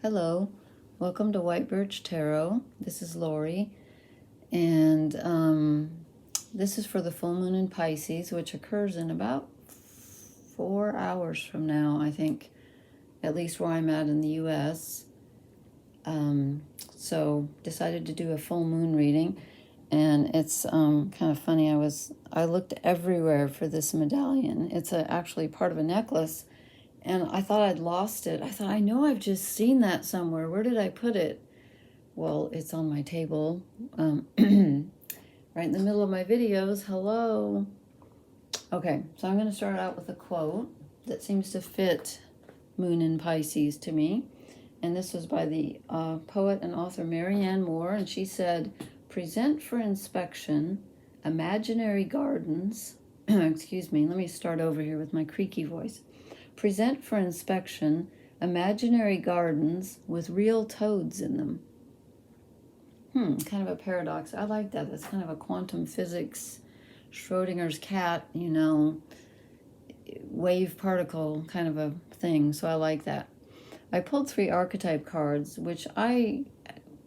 Hello, welcome to White Birch Tarot. This is Lori, and this is for the full moon in Pisces, which occurs in about 4 hours from now, I think, at least where I'm at in the U.S. So decided to do a full moon reading, and it's kind of funny. I looked everywhere for this medallion. It's actually part of a necklace. And I thought I'd lost it. I thought, I know I've just seen that somewhere. Where did I put it? Well, it's on my table, right in the middle of my videos. Hello. Okay, so I'm going to start out with a quote that seems to fit Moon in Pisces to me. And this was by the poet and author Marianne Moore. And she said, present for inspection imaginary gardens. Excuse me, let me start over here with my creaky voice. Present for inspection imaginary gardens with real toads in them. Kind of a paradox. I like that. That's kind of a quantum physics, Schrodinger's cat, wave particle kind of a thing. So I like that. I pulled 3 archetype cards, which I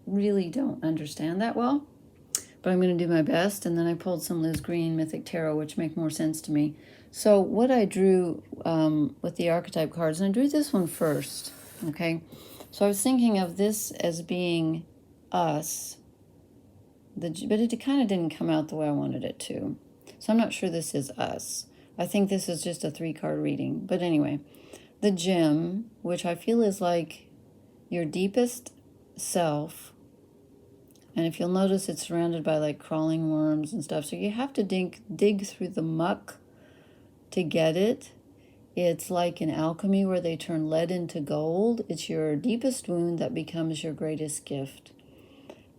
really don't understand that well, but I'm going to do my best. And then I pulled some Liz Green Mythic Tarot, which make more sense to me. So what I drew with the archetype cards, and I drew this one first, okay? So I was thinking of this as being us, but it kind of didn't come out the way I wanted it to. So I'm not sure this is us. I think this is just a 3-card reading. But anyway, the gem, which I feel is like your deepest self. And if you'll notice, it's surrounded by like crawling worms and stuff. So you have to dig through the muck to get it. It's like in alchemy where they turn lead into gold. It's your deepest wound that becomes your greatest gift.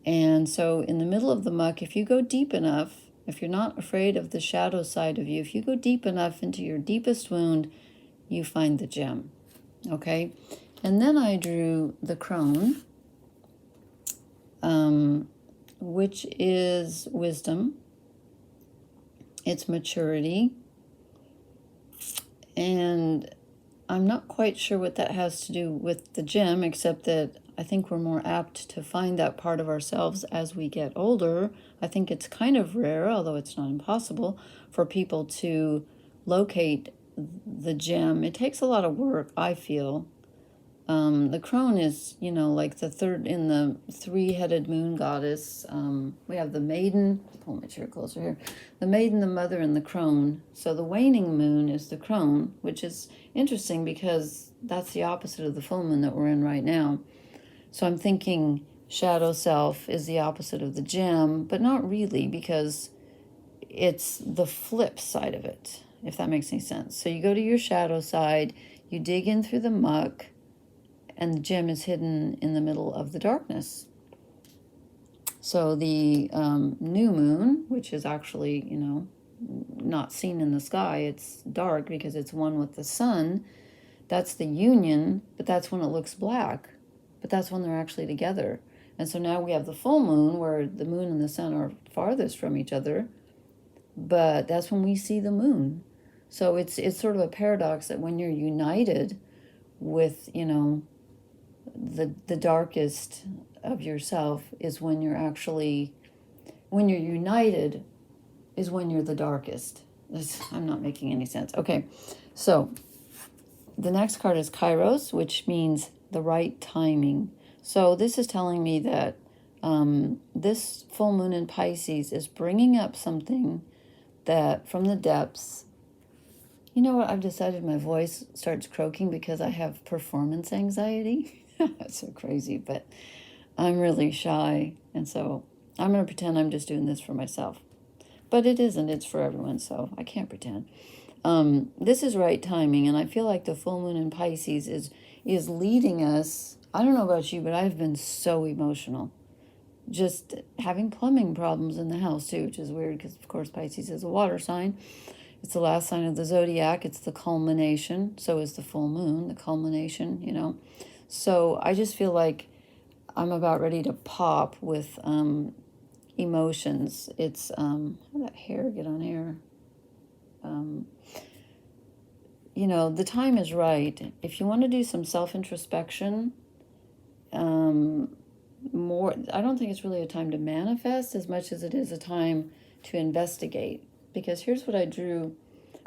And so in the middle of the muck, if you go deep enough, if you're not afraid of the shadow side of you, if you go deep enough into your deepest wound, you find the gem. Okay? And then I drew the crone, which is wisdom. It's maturity. And I'm not quite sure what that has to do with the gem, except that I think we're more apt to find that part of ourselves as we get older. I think it's kind of rare, although it's not impossible, for people to locate the gem. It takes a lot of work, I feel. The crone is, like the third in the 3-headed moon goddess. We have the maiden, pull my chair closer here, the maiden, the mother, and the crone. So the waning moon is the crone, which is interesting because that's the opposite of the full moon that we're in right now. So I'm thinking shadow self is the opposite of the gem, but not really, because it's the flip side of it, if that makes any sense. So you go to your shadow side, you dig in through the muck, and the gem is hidden in the middle of the darkness. So the new moon, which is actually, not seen in the sky, it's dark because it's one with the sun, that's the union, but that's when it looks black. But that's when they're actually together. And so now we have the full moon where the moon and the sun are farthest from each other, but that's when we see the moon. So it's sort of a paradox that when you're united with, the darkest of yourself is when you're united is when you're the darkest. I'm not making any sense. Okay, so the next card is Kairos, which means the right timing. So this is telling me that this full moon in Pisces is bringing up something that from the depths. You know what? I've decided my voice starts croaking because I have performance anxiety. That's so crazy, but I'm really shy. And so I'm going to pretend I'm just doing this for myself. But it isn't. It's for everyone, so I can't pretend. This is right timing, and I feel like the full moon in Pisces is leading us. I don't know about you, but I've been so emotional. Just having plumbing problems in the house, too, which is weird because, of course, Pisces is a water sign. It's the last sign of the zodiac. It's the culmination. So is the full moon, the culmination, So I just feel like I'm about ready to pop with emotions. It's, how did that hair get on air? The time is right. If you want to do some self-introspection, more, I don't think it's really a time to manifest as much as it is a time to investigate. Because here's what I drew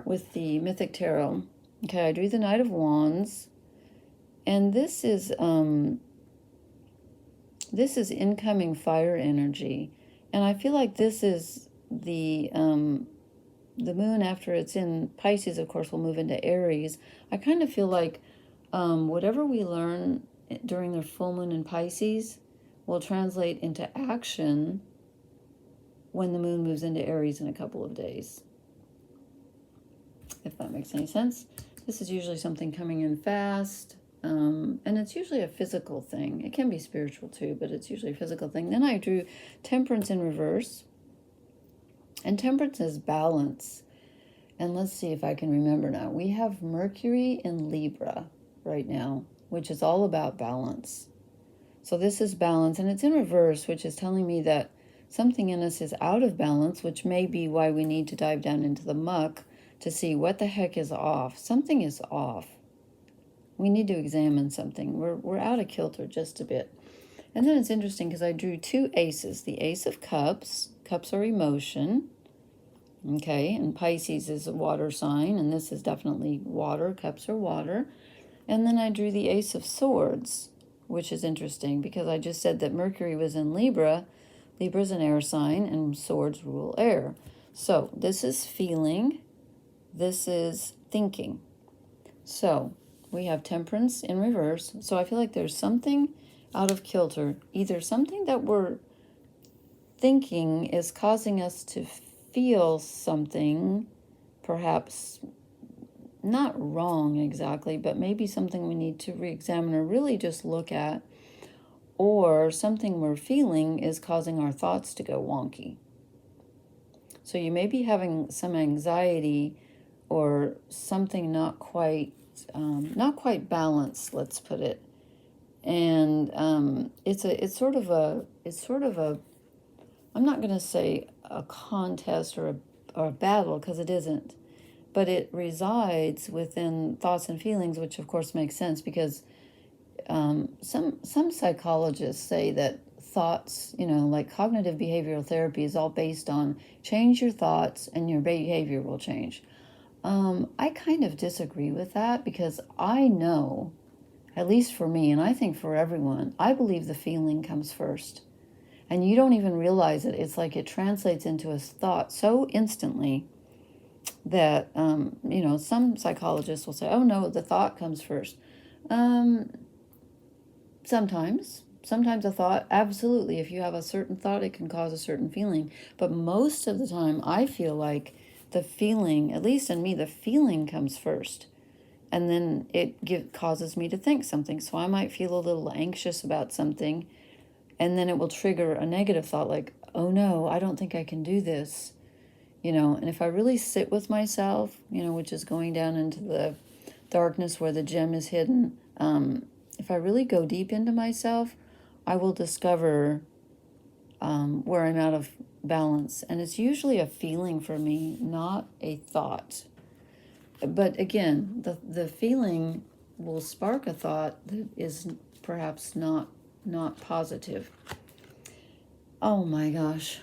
with the Mythic Tarot. Okay, I drew the Knight of Wands, and this is incoming fire energy, and I feel like this is the moon after it's in Pisces, of course, will move into Aries. I kind of feel like whatever we learn during the full moon in Pisces will translate into action when the moon moves into Aries in a couple of days. If that makes any sense. This is usually something coming in fast, and it's usually a physical thing. It can be spiritual too, but it's usually a physical thing. Then I drew Temperance in reverse, and Temperance is balance. And let's see if I can remember now. We have Mercury in Libra right now, which is all about balance. So this is balance, and it's in reverse, which is telling me that something in us is out of balance, which may be why we need to dive down into the muck to see what the heck is off. Something is off. We need to examine something. We're out of kilter just a bit. And then it's interesting because I drew two aces. The Ace of Cups. Cups are emotion. Okay, and Pisces is a water sign, and this is definitely water. Cups are water. And then I drew the Ace of Swords, which is interesting because I just said that Mercury was in Libra. Libra's an air sign, and swords rule air. So this is feeling. This is thinking. So we have Temperance in reverse. So I feel like there's something out of kilter. Either something that we're thinking is causing us to feel something, perhaps not wrong exactly, but maybe something we need to re-examine or really just look at, or something we're feeling is causing our thoughts to go wonky. So you may be having some anxiety or something not quite balanced, let's put it. And it's sort of a I'm not going to say a contest or a battle, because it isn't, but it resides within thoughts and feelings, which of course makes sense because some psychologists say that thoughts, like cognitive behavioral therapy is all based on change your thoughts and your behavior will change. I kind of disagree with that because I know, at least for me, and I think for everyone, I believe the feeling comes first. And you don't even realize it. It's like it translates into a thought so instantly that, some psychologists will say, oh no, the thought comes first. Sometimes a thought, absolutely. If you have a certain thought, it can cause a certain feeling. But most of the time, I feel like the feeling, at least in me, the feeling comes first. And then it causes me to think something. So I might feel a little anxious about something, and then it will trigger a negative thought like, oh no, I don't think I can do this. And if I really sit with myself, which is going down into the darkness where the gem is hidden, if I really go deep into myself, I will discover where I'm out of balance. And it's usually a feeling for me, not a thought. But again, the feeling will spark a thought that is perhaps not positive. Oh my gosh.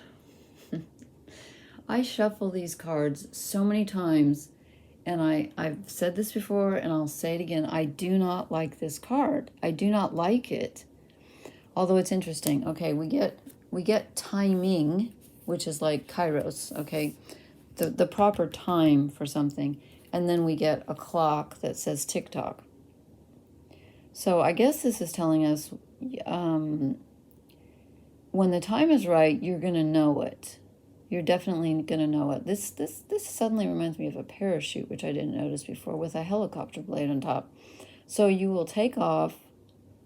I shuffle these cards so many times, and I've said this before and I'll say it again. I do not like this card. I do not like it. Although it's interesting. Okay, we get timing, which is like kairos, okay? The proper time for something. And then we get a clock that says tick-tock. So I guess this is telling us when the time is right, you're going to know it. You're definitely going to know it. This suddenly reminds me of a parachute, which I didn't notice before, with a helicopter blade on top. So you will take off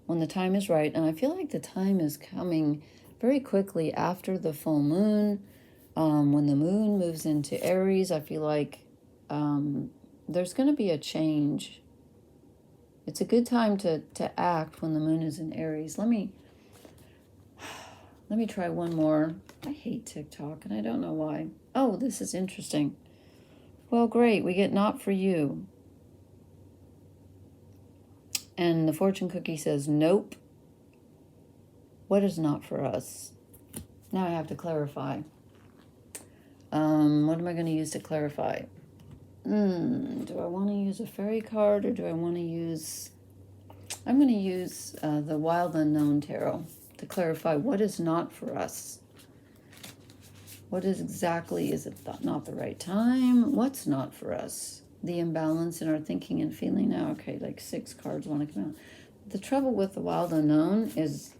when the time is right. And I feel like the time is coming very quickly after the full moon. When the moon moves into Aries, I feel like there's going to be a change. It's a good time to act when the moon is in Aries. Let me try one more. I hate TikTok, and I don't know why. Oh, this is interesting. Well, great. We get not for you. And the fortune cookie says, nope. What is not for us? Now I have to clarify. What am I going to use to clarify? Do I want to use a fairy card, or do I want to use... I'm going to use the Wild Unknown Tarot to clarify what is not for us. What is it not the right time? What's not for us? The imbalance in our thinking and feeling now. Okay, like 6 cards want to come out. The trouble with the Wild Unknown is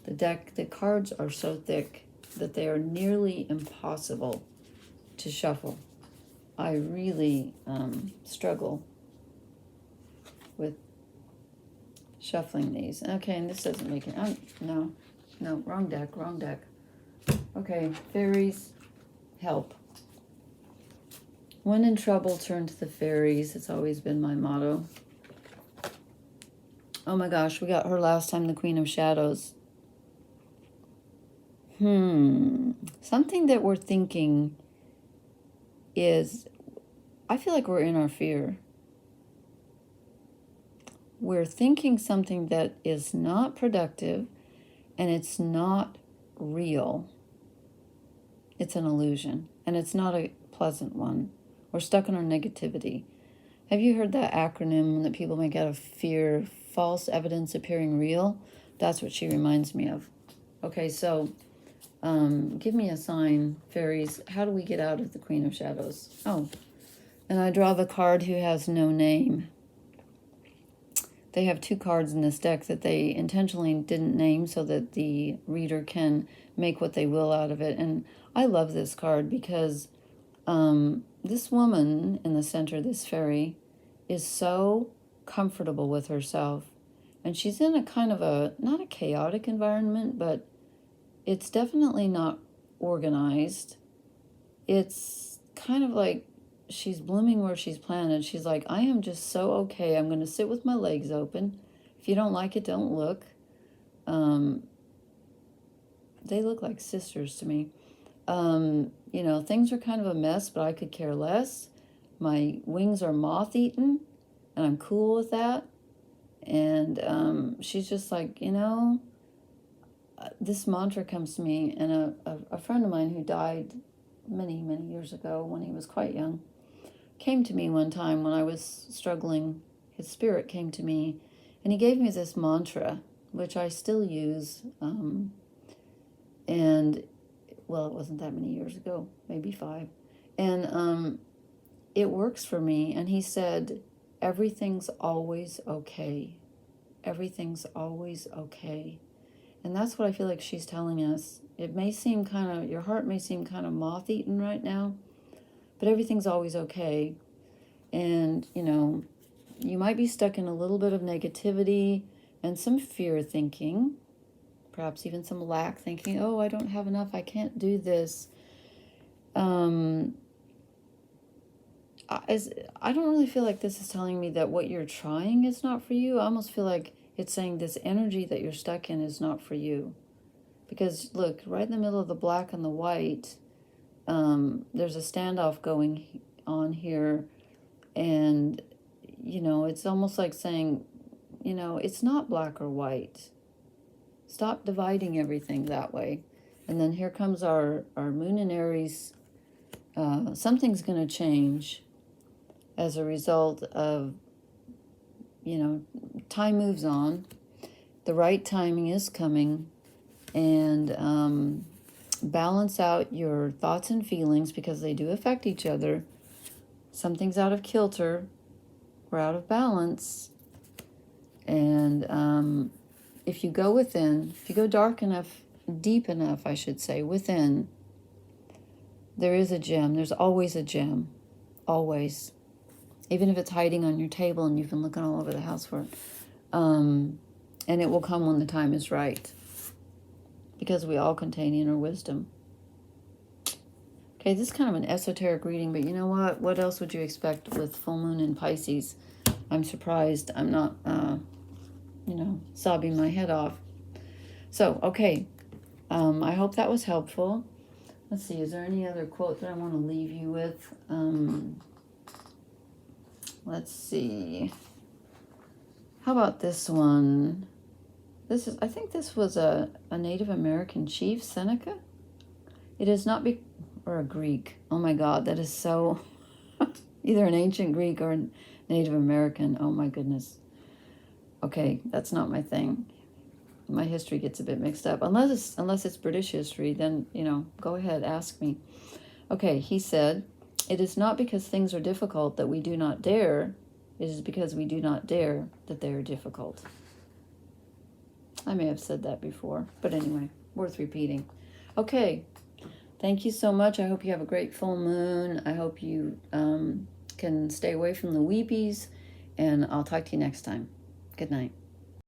the cards are so thick that they are nearly impossible to shuffle. I really struggle with shuffling these. Okay, and this doesn't make it. No, wrong deck. Okay, fairies, help. When in trouble, turn to the fairies. It's always been my motto. Oh my gosh, we got her last time, the Queen of Shadows. Something that we're thinking is, I feel like we're in our fear. We're thinking something that is not productive, and it's not real. It's an illusion, and it's not a pleasant one. We're stuck in our negativity. Have you heard that acronym that people make out of fear, false evidence appearing real? That's what she reminds me of. Okay, so give me a sign, fairies. How do we get out of the Queen of Shadows? Oh, and I draw the card who has no name. They have 2 cards in this deck that they intentionally didn't name so that the reader can make what they will out of it. And I love this card because this woman in the center, this fairy, is so comfortable with herself. And she's in a kind of not a chaotic environment, but it's definitely not organized. It's kind of like she's blooming where she's planted. She's like, I am just so okay. I'm going to sit with my legs open. If you don't like it, don't look. They look like sisters to me. You know, things are kind of a mess, but I could care less. My wings are moth-eaten, and I'm cool with that. And she's just like, you know, this mantra comes to me, and a friend of mine who died many, many years ago when he was quite young came to me one time when I was struggling. His spirit came to me, and he gave me this mantra, which I still use. And, well, it wasn't that many years ago, maybe 5. And it works for me. And he said, everything's always okay. Everything's always okay. And that's what I feel like she's telling us. It may seem kind of, your heart may seem kind of moth-eaten right now, but everything's always okay. And, you know, you might be stuck in a little bit of negativity and some fear thinking, perhaps even some lack thinking, oh, I don't have enough, I can't do this. I don't really feel like this is telling me that what you're trying is not for you. I almost feel like it's saying this energy that you're stuck in is not for you. Because, look, right in the middle of the black and the white, there's a standoff going on here. And, you know, it's almost like saying, you know, it's not black or white. Stop dividing everything that way. And then here comes our moon in Aries. Something's going to change as a result of, you know, time moves on. The right timing is coming. And balance out your thoughts and feelings because they do affect each other. Something's out of kilter. We're out of balance. And if you go within, if you go dark enough, deep enough, I should say, within, there is a gem. There's always a gem. Always. Even if it's hiding on your table and you've been looking all over the house for it. And it will come when the time is right. Because we all contain inner wisdom. Okay, this is kind of an esoteric reading, but you know what? What else would you expect with full moon in Pisces? I'm surprised I'm not, you know, sobbing my head off. So, okay. I hope that was helpful. Let's see, is there any other quote that I want to leave you with? Let's see. How about this one? This is, I think this was a Native American chief, Seneca. It is not or a Greek. Oh my God, that is so, either an ancient Greek or a Native American. Oh my goodness. Okay, that's not my thing. My history gets a bit mixed up. Unless it's British history, then, go ahead, ask me. Okay, he said, it is not because things are difficult that we do not dare. It is because we do not dare that they are difficult. I may have said that before, but anyway, worth repeating. Okay, thank you so much. I hope you have a great full moon. I hope you can stay away from the weepies, and I'll talk to you next time. Good night.